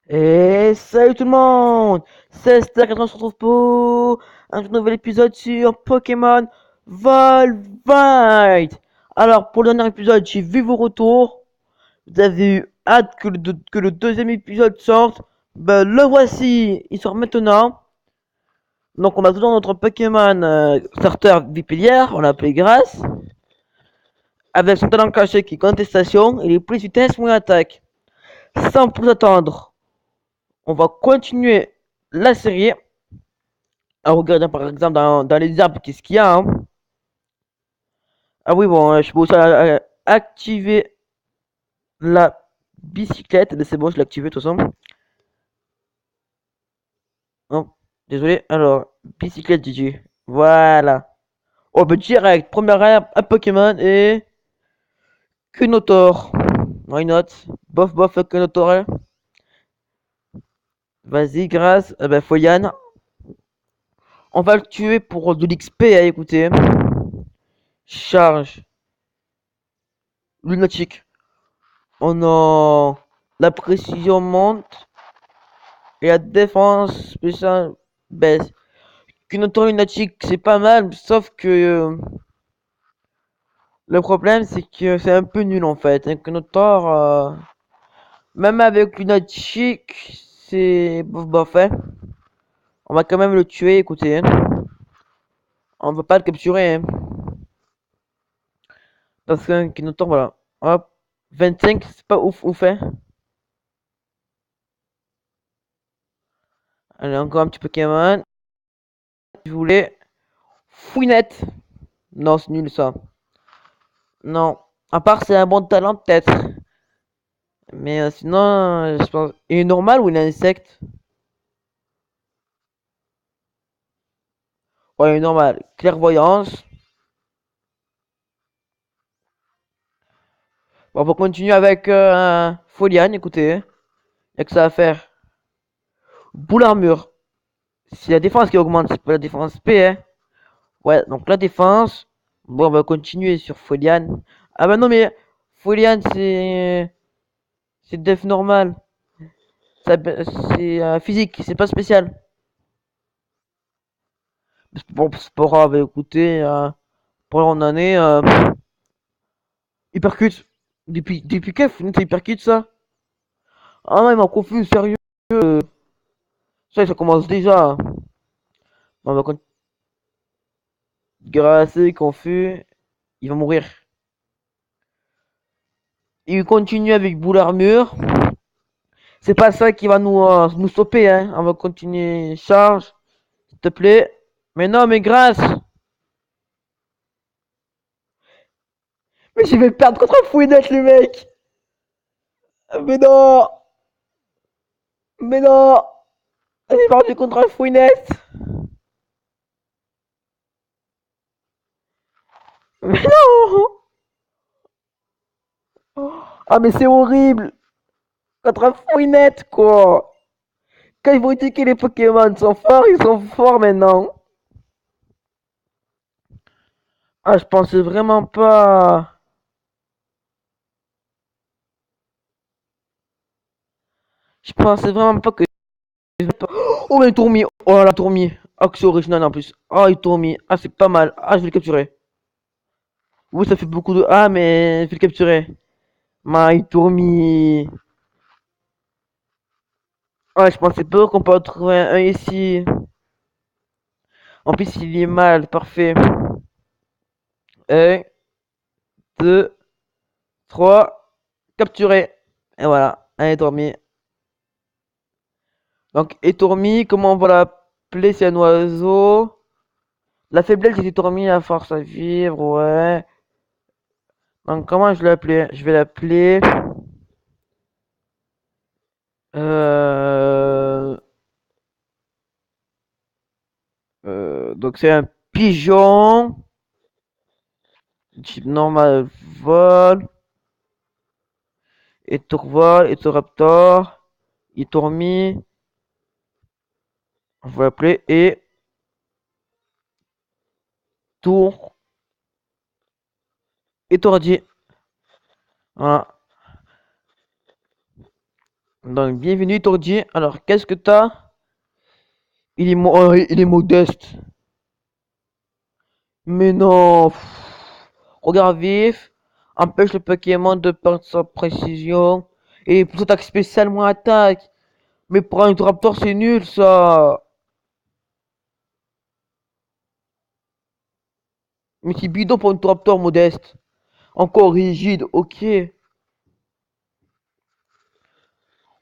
Et salut tout le monde! C'est Stack, on se retrouve pour un nouvel épisode sur Pokémon Volvite! Alors, pour le dernier épisode, j'ai vu vos retours. Vous avez eu hâte que le deuxième épisode sorte. Ben, le voici! Il sort maintenant. Donc, on a toujours notre Pokémon starter Vipillière, on l'a appelé Grâce. Avec son talent caché qui est contestation, il est plus vitesse, moins attaque. Sans plus attendre, on va continuer la série. En regardant par exemple dans les arbres, qu'est-ce qu'il y a, hein. Ah oui, bon, je peux aussi activer la bicyclette. Mais c'est bon, je l'ai activé de toute façon. Non, désolé. Alors, bicyclette, GG. Voilà. Oh, bah direct, première herbe, un Pokémon et Kunotor. Why not? Bof, bof, Kunotor, hein. Vas-y, grâce. Ah bah, Foyan. On va le tuer pour de l'XP, à écouter. Charge. Lunatique. Oh non. La précision monte. Et la défense spéciale baisse. Kinotor Lunatic, c'est pas mal, sauf que le problème, c'est que c'est un peu nul en fait. Un Kinotor, même avec Lunatic, c'est bof bof, hein. On va quand même le tuer, écoutez, hein. On va pas le capturer, hein. Parce qu'un Kinotor, voilà. Hop. 25, c'est pas ouf ouf, hein. Allez, encore un petit Pokémon. Si vous voulez. Fouinette. Non, c'est nul ça. Non. À part c'est un bon talent, peut-être. Mais sinon, je pense. Il est normal ou il est insecte? Ouais, il est normal. Clairvoyance. Bon, on va continuer avec Foliane, écoutez. Y'a que ça à faire. Boule armure. C'est la défense qui augmente, c'est pas la défense P, hein. Ouais, donc la défense. Bon, on va continuer sur Foliane. Ah bah non, mais Foliane, c'est def normal. C'est physique, c'est pas spécial. Bon, c'est pas grave, écoutez. Pour là, on en est. Hypercute. Depuis quand c'est Hypercute ça? Ah non, il m'a confus, sérieux. Ça commence déjà. On va grasser, confus. Il va mourir. Il continue avec boule armure. C'est pas ça qui va nous stopper, hein. On va continuer. Charge, s'il te plaît. Mais non, mais grâce. Mais je vais perdre contre un fouinette, les mecs. Mais non. Mais non. J'ai perdu contre un fouinette. Mais non. Ah, mais c'est horrible. Contre un fouinette, quoi. Quand ils vont dire que les Pokémon sont forts, ils sont forts maintenant. Ah, je pensais vraiment pas. Je pensais vraiment pas que. Oh, mais tourmi. Oh la tourmi. Ah, que c'est original en plus. Ah, il tourmi. Ah, c'est pas mal. Ah, je vais le capturer. Oui, ça fait beaucoup de. Ah, mais je vais le capturer. Ma, il tourmi. Ah, je pensais pas qu'on peut en trouver un ici. En plus, il est mal. Parfait. Un, deux, trois. Capturé. Et voilà. Un est dormi. Donc, étourmi, comment on va l'appeler? C'est un oiseau. La faiblesse des étourmis, la force à vivre, ouais. Donc, comment je l'appelais? Je vais l'appeler. Euh, donc, c'est un pigeon. Type normal, vol. Étourvol, étoraptor. Étourmi. On va l'appeler tour. Étourdi. Voilà. Donc, bienvenue, Tordi. Alors, qu'est-ce que t'as? Il est modeste. Mais non. Regard vif. Empêche le Pokémon de perdre sa précision. Et plus attaque spéciale, moins attaque. Mais pour un Raptor, c'est nul, ça. Mais c'est bidon pour un Raptor modeste. Encore rigide, ok.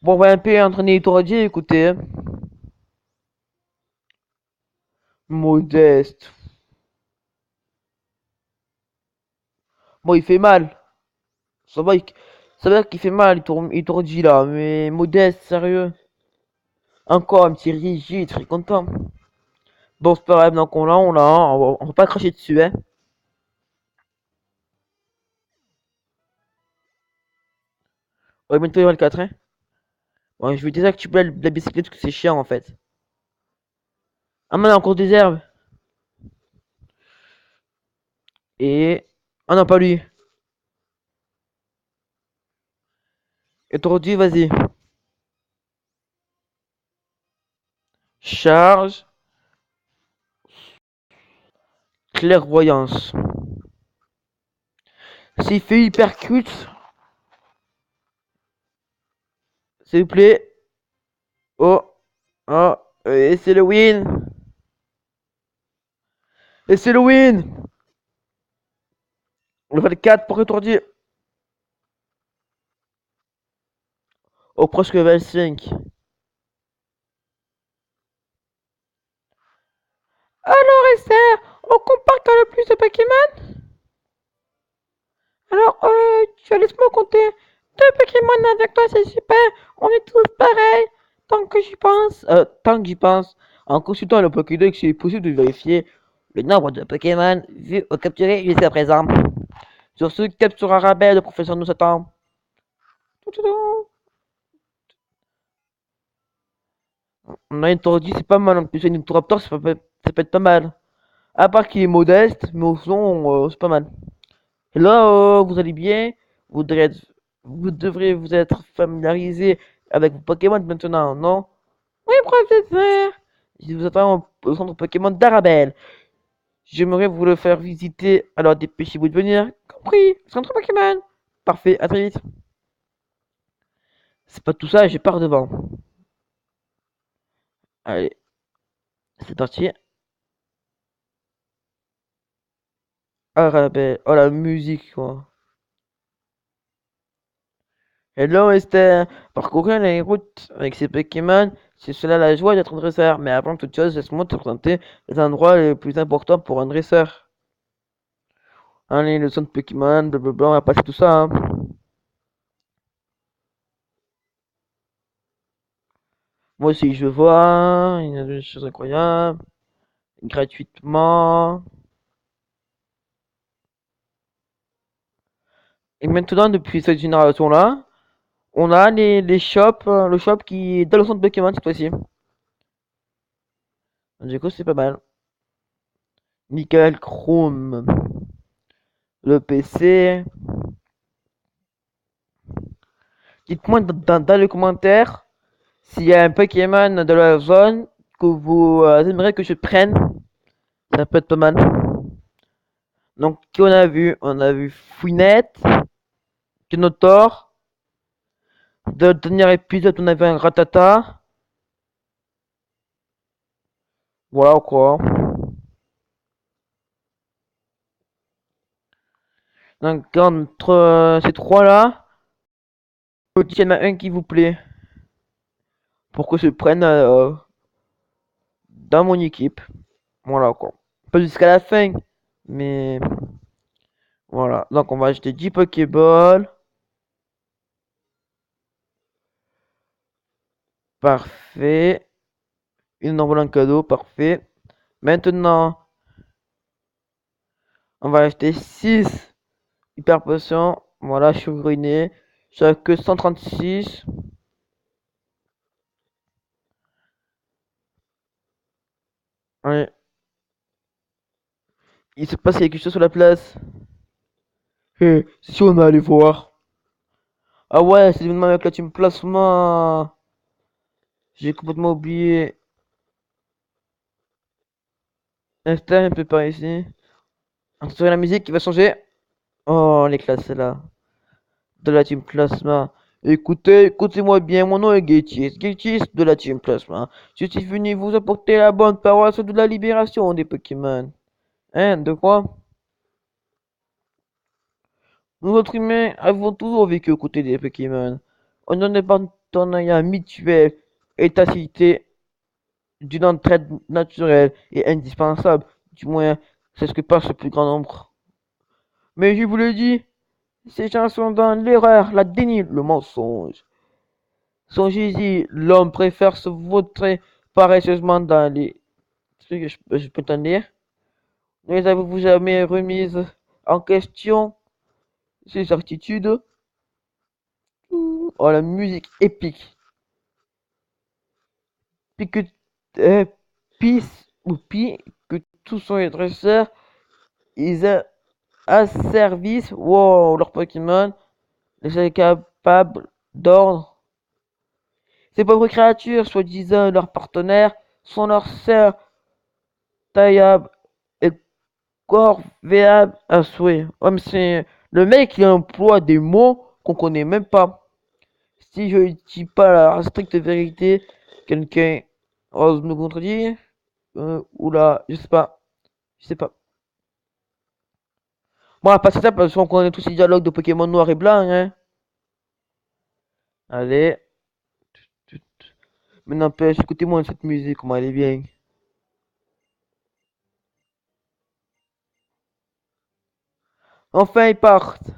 Bon, on va un peu entraîner Tordi, écoutez. Modeste. Bon, il fait mal. Ça va, ça va qu'il fait mal, il tourdit là. Mais modeste, sérieux. Encore un petit rigide, je serais content. Bon, c'est pas grave, donc on va pas cracher dessus, hein. Ouais, bientôt il y aura le 4, hein. Ouais, je vais désactiver la bicyclette parce que c'est chiant en fait. Ah, mais encore des herbes. Et. Ah non, pas lui. Et tordu, vas-y. Charge. Clairvoyance. S'il fait hypercute, s'il vous plaît. Oh. Oh. Et c'est le win. Et c'est le win. Level 4 pour étourdir. Oh, presque level 5. Alors, Esther, on compare quand le plus de Pokémon. Alors, laisse-moi compter. Deux Pokémon avec toi, c'est super. On est tous pareils. Tant que j'y pense. Tant que j'y pense. En consultant le Pokédex, il est possible de vérifier le nombre de Pokémon vus ou capturés jusqu'à présent. Sur ce, capture un rabais, le professeur nous attend. On a une Tordi, c'est pas mal. En plus, une Raptor, ça peut être pas mal. À part qu'il est modeste, mais au fond, c'est pas mal. Et là, vous allez bien. Vous devrez être, vous devrez vous être familiarisé avec vos Pokémon maintenant, non? Oui, professeur. Je vous attends au centre Pokémon d'Arabelle. J'aimerais vous le faire visiter, alors dépêchez-vous de venir. Compris, centre Pokémon. Parfait, à très vite. C'est pas tout ça, je pars devant. Allez, c'est parti. Arabelle. Oh la musique, quoi. Hello Esther, parcourir les routes avec ces Pokémon, c'est cela la joie d'être un dresseur. Mais avant toute chose, laisse-moi te présenter les endroits les plus importants pour un dresseur. Allez, le centre Pokémon, blablabla, on va passer tout ça, hein. Moi aussi, je vois, il y a des choses incroyables, gratuitement. Et maintenant, depuis cette génération-là, on a les shops, le shop qui est dans le centre Pokémon cette fois-ci. Du coup, c'est pas mal. Nickel, Chrome, le PC. Dites-moi dans les commentaires s'il y a un Pokémon de la zone que vous aimeriez que je prenne. Ça peut être pas mal. Donc, qui on a vu? On a vu Fouinette, Kenotor. Dans le dernier épisode, on avait un Ratata. Voilà quoi. Donc, entre ces trois-là, il y en a un qui vous plaît. Pour que je prenne dans mon équipe. Voilà quoi. Pas jusqu'à la fin. Mais voilà. Donc, on va acheter 10 Pokéballs. Parfait. Ils envoie un cadeau. Parfait. Maintenant, on va acheter 6 hyper potions. Voilà, je suis ruiné. J'ai que 136. Ouais. Il se passe quelque chose sur la place. Si on allait voir. Ah ouais, c'est l'événement avec la team Plasma. J'ai complètement oublié. Instant, un peu par ici. Installer la musique qui va changer. Oh, les classes là. De la team Plasma. Écoutez-moi bien, mon nom est Gatis de la team Plasma. Je suis venu vous apporter la bonne parole sur de la libération des Pokémon. Hein, de quoi? Nous autres humains avons toujours vécu aux côtés des Pokémon. On en est partenariat mutuel et tacité d'une entraide naturelle et indispensable. Du moins, c'est ce que pense le plus grand nombre. Mais je vous le dis, ces gens sont dans l'erreur, la déni, le mensonge. Songez-y, l'homme préfère se vautrer paresseusement dans les trucs, je peux t'en dire. Ne les avez-vous jamais remises en question, ces certitudes? Oh, la musique épique. Puis que, Pis ou Pi, que tous sont les dresseurs, ils a à service, wow, leur Pokémon, les capables d'ordre. Ces pauvres créatures, soi-disant leurs partenaires, sont leurs sœurs taillables et corvéables à souhait. Ouais, mais c'est le mec qui emploie des mots qu'on connaît même pas. Si je dis pas la stricte vérité, quelqu'un ose nous contredire. Oula, je sais pas. Je sais pas. Bon, on va passer ça parce qu'on connaît tous ces dialogues de Pokémon noir et blanc, hein. Allez. Mais n'empêche, écoutez-moi cette musique, comment elle est bien. Enfin, ils partent.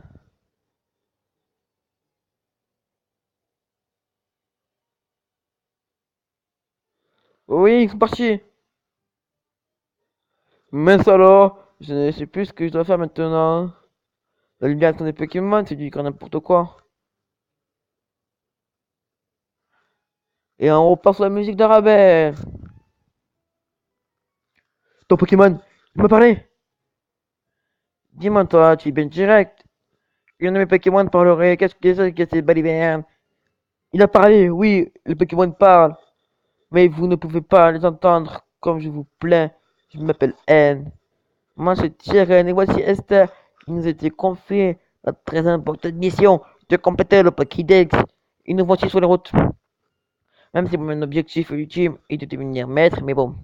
Oui, ils sont partis. Mais alors, je ne sais plus ce que je dois faire maintenant. La lumière des Pokémon, c'est du grand n'importe quoi. Et on repart sur la musique d'Arabelle. Ton Pokémon, il m'a parlé. Dis-moi, toi, tu es bien direct. Un de mes Pokémon parlerait. Qu'est-ce que c'est que ces balivernes? Il a parlé, oui, les Pokémon parlent. Mais vous ne pouvez pas les entendre comme je vous plains. Je m'appelle N. Moi, c'est Tyrion et voici Esther qui nous a été confiée la très importante mission de compléter le Pokédex. Et nous voici sur les routes. Même si mon objectif ultime est de devenir maître, mais bon.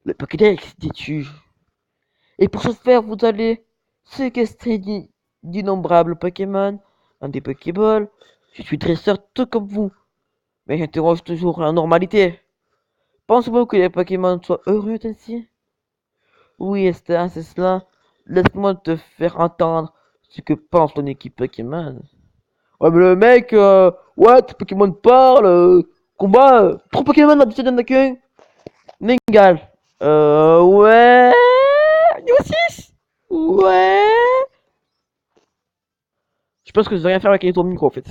Le Pokédex, dis-tu. Et pour ce faire, vous allez séquestrer d'innombrables Pokémon dans des Pokéballs. Je suis dresseur tout comme vous, mais j'interroge toujours la normalité. Pensez-vous que les Pokémon soient heureux ainsi? Oui, Esther, c'est cela. Laisse-moi te faire entendre ce que pense ton équipe Pokémon. Ouais, mais le mec, what? Pokémon parle, combat, trop Pokémon dans le d'accueil. Ningal. Ouais. Niveau 6. Ouais. Je pense que je vais rien faire avec les tours micro en fait.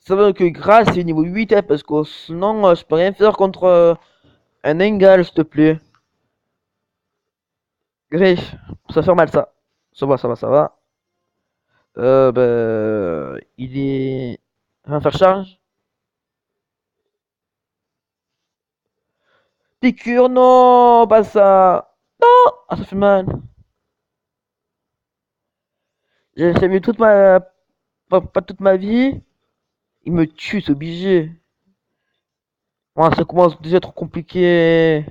Ça veut que grâce c'est niveau 8, hein, parce que sinon je peux rien faire contre un Ningal, s'il te plaît. Griffe, ça fait mal ça. Ça va, ça va, ça va. Il est. On va faire charge. Piqûre, non, pas ça. Non, ah, ça fait mal. J'ai vu toute pas toute ma vie. Il me tue, c'est obligé. Ouais, ça commence déjà à être compliqué.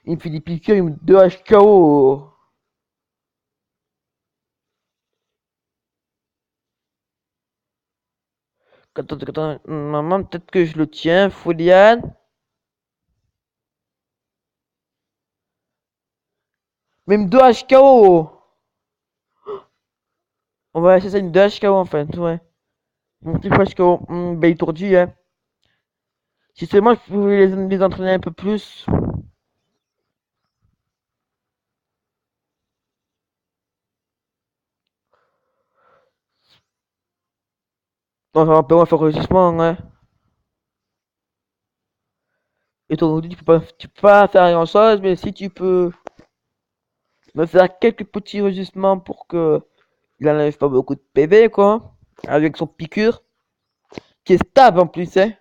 Il me fait des piqûres, il me 2 HKO. Attends, attends, maman, peut-être que je le tiens, Foliane. Même 2 HKO. On va essayer ça, une 2 HKO en fait, ouais. Mon petit HKO, bah étourdi, hein. Si seulement je pouvais les entraîner un peu plus. On va faire résistement, hein. Et toi, aujourd'hui, tu peux pas faire grand chose, mais si tu peux me faire quelques petits ajustements pour que Il enlève pas beaucoup de PV, quoi. Avec son piqûre. Qui est stable en plus, hein.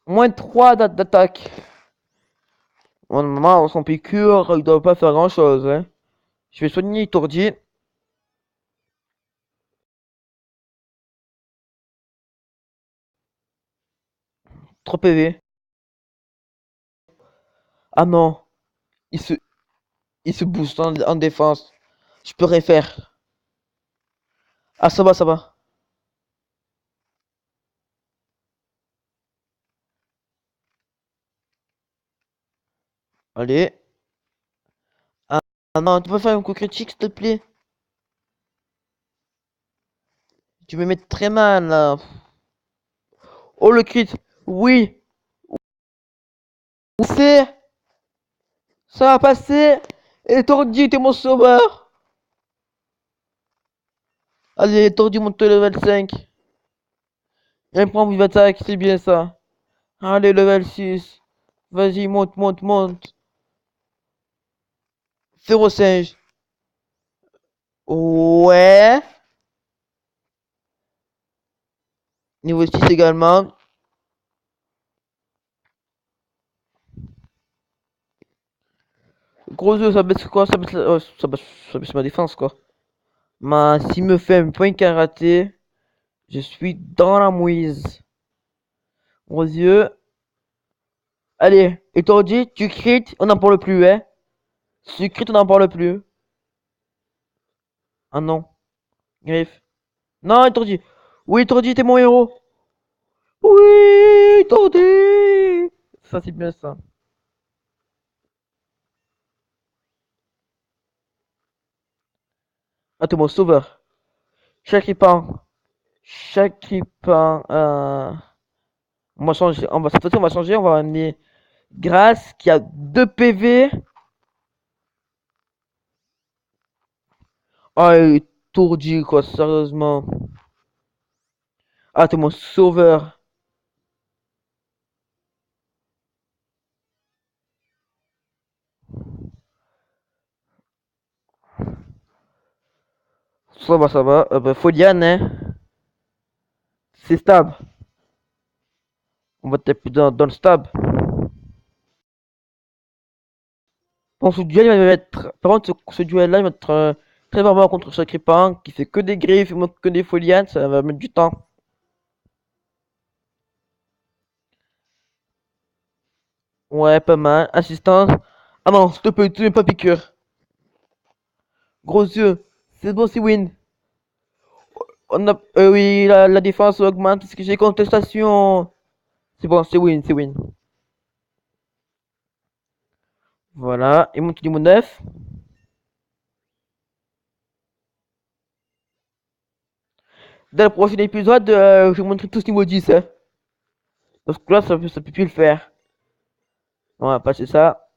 Moins 3 d'attaque. Normalement, son piqûre, il doit pas faire grand chose, hein. Je vais soigner étourdi. 3 PV. Ah non. Il se, il se booste en défense. Je peux rien faire. Ah, ça va, ça va. Allez. Ah, ah non, tu peux faire un coup critique, s'il te plaît. Tu me mets très mal, là. Oh, le crit. Oui. C'est. Ça va passer. Étourdi, t'es mon sauveur. Allez, étourdi, monte level 5. Et prend vive attaque, c'est bien ça. Allez, level 6. Vas-y, monte, monte, monte. Férocinge. Ouais. Niveau 6 également. Gros œuf, ça baisse quoi? Ça baisse ma défense, quoi. Mais s'il me fait un point karaté, je suis dans la mouise. Gros yeux. Allez, étourdi, tu crit, on n'en parle plus, hein. Si tu crit, on n'en parle plus. Ah non. Griffe. Non, étourdi. Oui, étourdi, t'es mon héros. Oui, étourdi. Ça, c'est bien ça. Ah, t'es mon sauveur. Chacripant. Chacripant. On va changer. Cette fois-ci, on va changer. On va amener Grâce qui a 2 PV. Ah, il est tourdi, quoi, sérieusement. Ah, t'es mon sauveur. Ça va, ça va. Bah, Foliane, hein. C'est stable. On va taper dans le stab. Bon, ce duel, il va être. Par contre, ce duel-là, il va être très barbare contre ce Cripin qui fait que des griffes, et que des Folianes. Ça va mettre du temps. Ouais, pas mal. Assistance. Ah non, s'il te plaît, tu n'es pas piqûre. Gros yeux. C'est bon, c'est win. On a. Oui, la défense augmente. Est-ce que j'ai contestation? C'est bon, c'est win, c'est win. Voilà, et mon niveau 9. Dans le prochain épisode, je vais montrer tout ce niveau 10, hein. Parce que là, ça peut plus le faire. On va passer ça.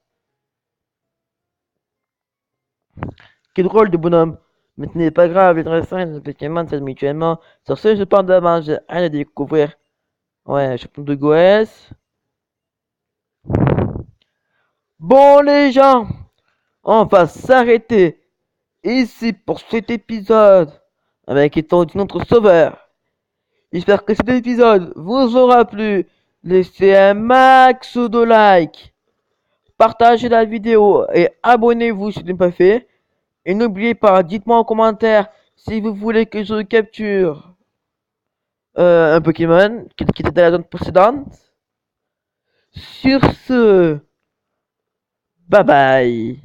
Quel drôle de bonhomme. Mais ce n'est pas grave, les dressins, les Pokémon s'aident mutuellement. Sur ce, je pars d'avant, j'ai rien à découvrir. Ouais, champion de Goès. Bon, les gens, on va s'arrêter ici pour cet épisode. Avec étant notre sauveur. J'espère que cet épisode vous aura plu. Laissez un max de likes. Partagez la vidéo et abonnez-vous si ce n'est pas fait. Et n'oubliez pas, dites-moi en commentaire si vous voulez que je capture un Pokémon qui était dans la zone précédente. Sur ce, bye bye.